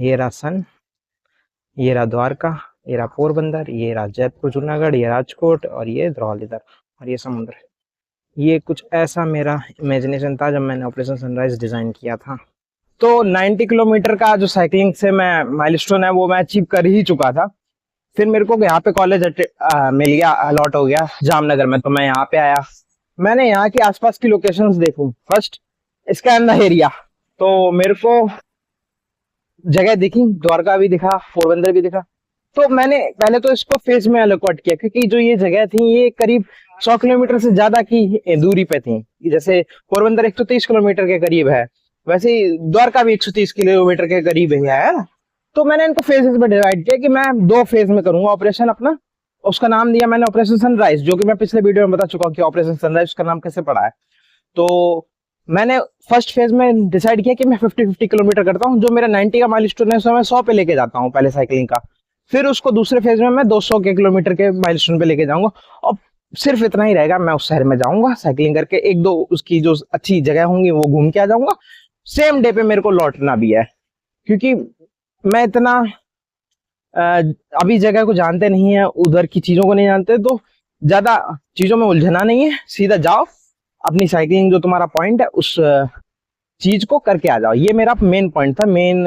ये रहा सन, ये रहा द्वारका, ये रहा पोरबंदर, ये रहा जयपुर जूनागढ़, ये राजकोट और ये धरौली इधर और ये समुद्र। ये कुछ ऐसा मेरा इमेजिनेशन था जब मैंने ऑपरेशन सनराइज डिजाइन किया था। तो 90 किलोमीटर का जो साइकिलिंग से मैं माइलस्टोन है वो मैं अचीव कर ही चुका था। फिर मेरे को यहाँ पे कॉलेज मिल गया, अलॉट हो गया जामनगर में, तो मैं यहाँ पे आया। मैंने यहाँ के आसपास की लोकेशंस देखूं, फर्स्ट स्कैन द एरिया, तो मेरे को जगह दिखी, द्वारका भी दिखा, पोरबंदर भी दिखा। तो मैंने पहले तो इसको फेज में अलॉट किया, क्योंकि जो ये जगह थी ये करीब 100 किलोमीटर से ज्यादा की दूरी पे थी। जैसे पोरबंदर 130 किलोमीटर के करीब है, वैसे ही द्वारका भी 130 किलोमीटर के करीब ही है ना। तो मैंने इनको फेजेस में डिवाइड किया कि मैं 2 फेज में करूंगा ऑपरेशन अपना। उसका नाम दिया मैंने ऑपरेशन सनराइज, जो कि मैं पिछले वीडियो में बता चुका हूँ कि ऑपरेशन सनराइज का नाम कैसे पड़ा है। तो मैंने फर्स्ट फेज में डिसाइड किया कि मैं 50-50 किलोमीटर करता हूँ। जो मेरा 90 का माइलस्टोन है उसमें मैं 100 पे लेके जाता हूँ पहले साइकिलिंग का। फिर उसको दूसरे फेज में मैं 200 के किलोमीटर के माइलस्टोन पे लेके जाऊंगा, और सिर्फ इतना ही रहेगा। मैं उस शहर में जाऊंगा साइकिलिंग करके, 1-2 उसकी जो अच्छी जगह होंगी वो घूम के आ जाऊंगा। सेम डे पे मेरे को लौटना भी है, क्योंकि मैं इतना अभी जगह को जानते नहीं है, उधर की चीजों को नहीं जानते, तो ज्यादा चीजों में उलझना नहीं है। सीधा जाओ, अपनी साइकिलिंग जो तुम्हारा पॉइंट है उस चीज को करके आ जाओ। ये मेरा मेन पॉइंट था, मेन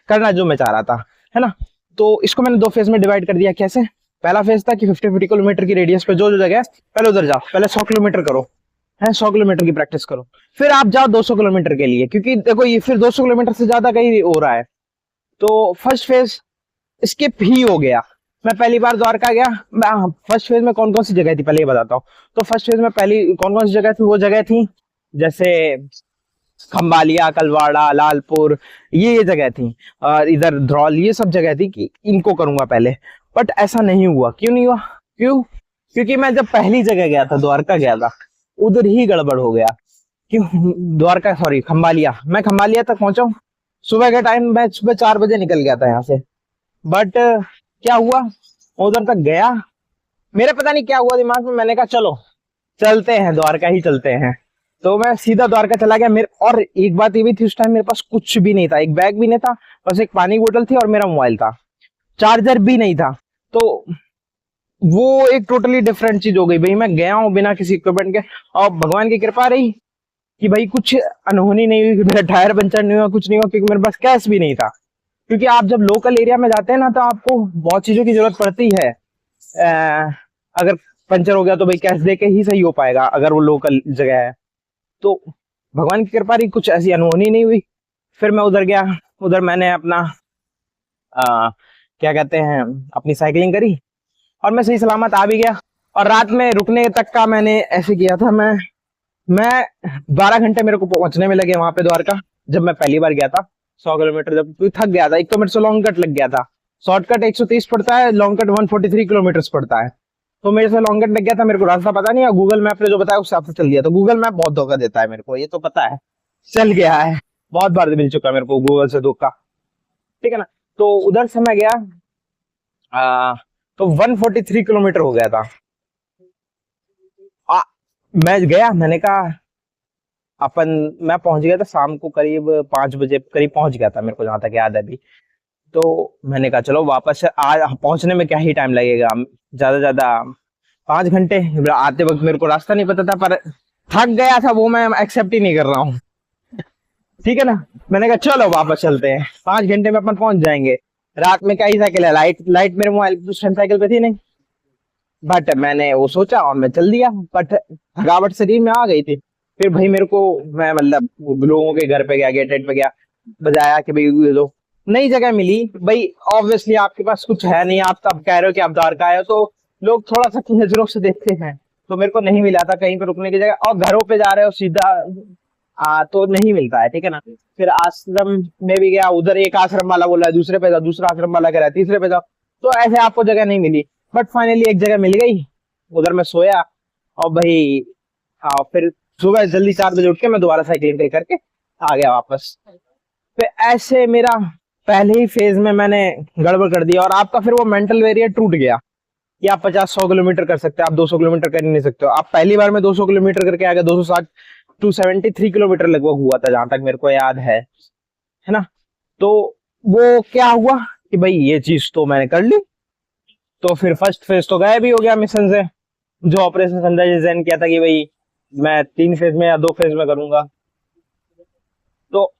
करना जो मैं चाह रहा था, है ना। तो इसको मैंने 2 फेज में डिवाइड कर दिया। कैसे? पहला फेज था कि 50-50 किलोमीटर की रेडियस पे जो जो जगह है पहले उधर जाओ, पहले 100 किलोमीटर करो, है 100 किलोमीटर की प्रैक्टिस करो। फिर आप जाओ 200 किलोमीटर के लिए, क्योंकि देखो ये फिर 200 किलोमीटर से ज्यादा कहीं हो रहा है। तो फर्स्ट फेज स्किप ही हो गया। मैं पहली बार द्वारका गया। फर्स्ट फेज में कौन कौन सी जगह थी पहले ये बताता हूँ। तो फर्स्ट फेज में पहली कौन कौन सी जगह थी, वो जगह थी जैसे खंबालिया, कलवाड़ा, लालपुर, ये जगह थी, और इधर धरौल, ये सब जगह थी कि इनको करूंगा पहले। बट ऐसा नहीं हुआ। क्यों नहीं हुआ? क्यों? क्योंकि मैं जब पहली जगह गया था, द्वारका गया था, उधर ही गड़बड़ हो गया। क्यों? द्वारका सॉरी खंबालिया, मैं खंबालिया तक पहुंचा हूँ सुबह के टाइम, मैं सुबह 4 बजे निकल गया था यहाँ से। बट क्या हुआ, उधर तक गया, मेरे पता नहीं क्या हुआ दिमाग में, मैंने कहा चलो चलते हैं द्वारका ही चलते हैं। तो मैं सीधा द्वारका चला गया। मेरे और एक बात ये भी थी, उस टाइम मेरे पास कुछ भी नहीं था, एक बैग भी नहीं था, बस एक पानी की बोतल थी और मेरा मोबाइल था, चार्जर भी नहीं था। तो वो एक टोटली डिफरेंट चीज हो गई भाई। मैं गया हूँ बिना किसी इक्विपमेंट के, और भगवान की कृपा रही कि भाई कुछ अनहोनी नहीं हुई, मेरा टायर पंचर नहीं हुआ, कुछ नहीं हुआ, क्योंकि मेरे पास कैश भी नहीं था। क्योंकि आप जब लोकल एरिया में जाते हैं ना, तो आपको बहुत चीजों की जरूरत पड़ती है। अगर पंचर हो गया तो भाई कैश दे के ही सही हो पाएगा, अगर वो लोकल जगह है। तो भगवान की कृपा रही, कुछ ऐसी अनहोनी नहीं हुई। फिर मैं उधर गया, उधर मैंने अपना क्या कहते हैं, अपनी साइकिलिंग करी, और मैं सही सलामत आ भी गया। और रात में रुकने तक का मैंने ऐसे किया था, मैं 12 घंटे मेरे को पहुंचने में लगे वहां पे द्वारका। जब मैं पहली बार गया था 100 किलोमीटर, जब थक गया था, एक तो मेरे से लॉन्ग कट लग गया था। शॉर्टकट 130 पड़ता है, लॉन्ग कट 143 किलोमीटर पड़ता है। तो मेरे से लॉन्ग कट लग गया था, मेरे को रास्ता पता नहीं, और गूगल मैप ने जो बताया उस हिसाब से चल दिया। तो गूगल मैप बहुत धोखा देता है मेरे को, ये तो पता है, चल गया है, बहुत बार मिल चुका है मेरे को गूगल से धोखा, ठीक है ना। तो उधर से मैं गया, तो 143 किलोमीटर हो गया था। मैं गया, मैंने कहा मैं पहुंच गया था शाम को करीब 5 बजे करीब पहुंच गया था, मेरे को जहां तक याद है अभी। तो मैंने कहा चलो वापस, आज पहुंचने में क्या ही टाइम लगेगा, ज्यादा 5 घंटे। आते वक्त मेरे को रास्ता नहीं पता था, पर थक गया था, वो मैं एक्सेप्ट ही नहीं कर रहा हूँ, ठीक है ना। मैंने कहा चलो वापस चलते हैं, 5 घंटे में अपन पहुंच जाएंगे। रात में क्या ही साइकिल है, लाइट मेरे मोबाइल साइकिल पे थी नहीं। बट मैंने वो सोचा और मैं चल दिया, बट थकावट शरीर में आ गई थी। फिर भाई मेरे को, मैं मतलब लोगों के घर पे गया, गेटेड पे गया, बजाया कि भाई ये लो, नई जगह मिली। भाई ऑब्वियसली आपके पास कुछ है नहीं, आप तब कह रहे हो कि आप द्वारका आए हो, तो लोग थोड़ा सा नजरों से देखते हैं। तो मेरे को नहीं मिला था कहीं पे रुकने की जगह, और घरों पे जा रहे हो सीधा तो नहीं मिलता है, ठीक है ना। फिर आश्रम में भी गया, उधर एक आश्रम वाला बोला है दूसरे पे जाओ, दूसरा आश्रम वाला कह रहा है तीसरे पे जाओ, तो ऐसे आपको जगह नहीं मिली। बट फाइनली एक जगह मिल गई, उधर मैं सोया, और भाई फिर सुबह जल्दी 4 बजे उठ के मैं दोबारा साइकिलिंग करके आ गया वापस। फिर ऐसे मेरा पहले ही फेज में मैंने गड़बड़ कर दिया, और आपका फिर वो मेंटल बैरियर टूट गया कि आप 50-100 किलोमीटर कर सकते हैं, आप 200 किलोमीटर कर ही नहीं सकते हो। आप पहली बार में 200 किलोमीटर करके आ गए, 260 273 किलोमीटर लगभग हुआ था जहां तक मेरे को याद है ना। तो वो क्या हुआ कि भाई ये चीज तो मैंने कर ली, तो फिर फर्स्ट फेज तो गायब ही हो गया मिशन से। जो ऑपरेशन सनराइज डिजाइन किया था कि भाई मैं 3 फेज में या 2 फेज में करूंगा, तो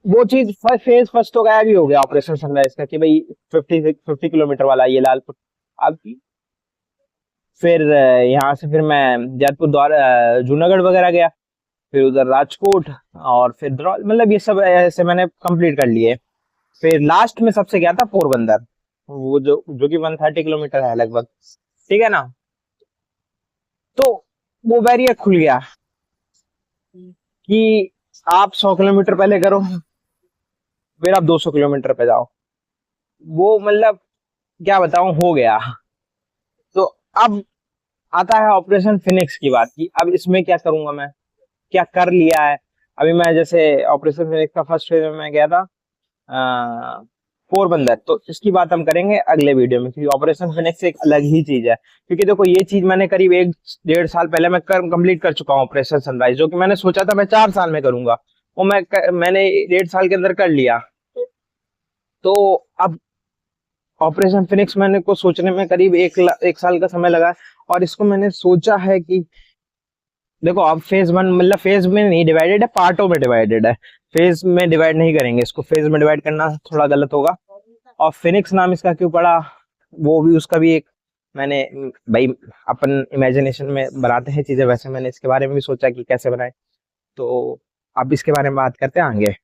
वो चीज फर्स्ट फेज फर्स्ट तो गायब ही हो गया ऑपरेशन सनराइज का कि भाई 50 किलोमीटर वाला ये लालपुर। अब फिर यहाँ से फिर मैं जयपुर द्वारा जूनागढ़ वगैरह गया, फिर उधर राजकोट, और फिर मतलब ये सब ऐसे मैंने कंप्लीट कर लिए। फिर लास्ट में सबसे गया था पोरबंदर, वो जो कि 130 किलोमीटर है लगभग, ठीक है ना। तो वो बैरियर खुल गया कि आप 100 किलोमीटर पहले करो, फिर आप 200 किलोमीटर पे जाओ। वो मतलब क्या बताऊं, हो गया। तो अब आता है ऑपरेशन फिनिक्स की बात की, अब इसमें क्या करूंगा मैं, क्या कर लिया है। अभी मैं जैसे ऑपरेशन फिनिक्स का फर्स्ट फेज में मैं गया था पोरबंदर, तो इसकी बात हम करेंगे अगले वीडियो में, क्योंकि ऑपरेशन फिनिक्स एक अलग ही चीज है। क्योंकि देखो ये चीज मैंने करीब 1-1.5 साल पहले मैं कंप्लीट कर चुका हूँ ऑपरेशन सनराइज, जो कि मैंने सोचा था मैं 4 साल में करूंगा, वो मैंने 1.5 साल के अंदर कर लिया। तो अब ऑपरेशन फिनिक्स मैंने को सोचने में करीब 1 साल का समय लगा, और इसको मैंने सोचा है कि देखो अब फेज 1 मतलब फेज में नहीं डिवाइडेड है, पार्टों में डिवाइडेड है। फेज में डिवाइड नहीं करेंगे इसको, फेज में डिवाइड करना थोड़ा गलत होगा। और फिनिक्स नाम इसका क्यों पड़ा, वो भी उसका भी एक मैंने भाई अपन इमेजिनेशन में बनाते हैं चीजें, वैसे मैंने इसके बारे में भी सोचा कि कैसे बनाए। तो अब इसके बारे में बात करते हैं आगे।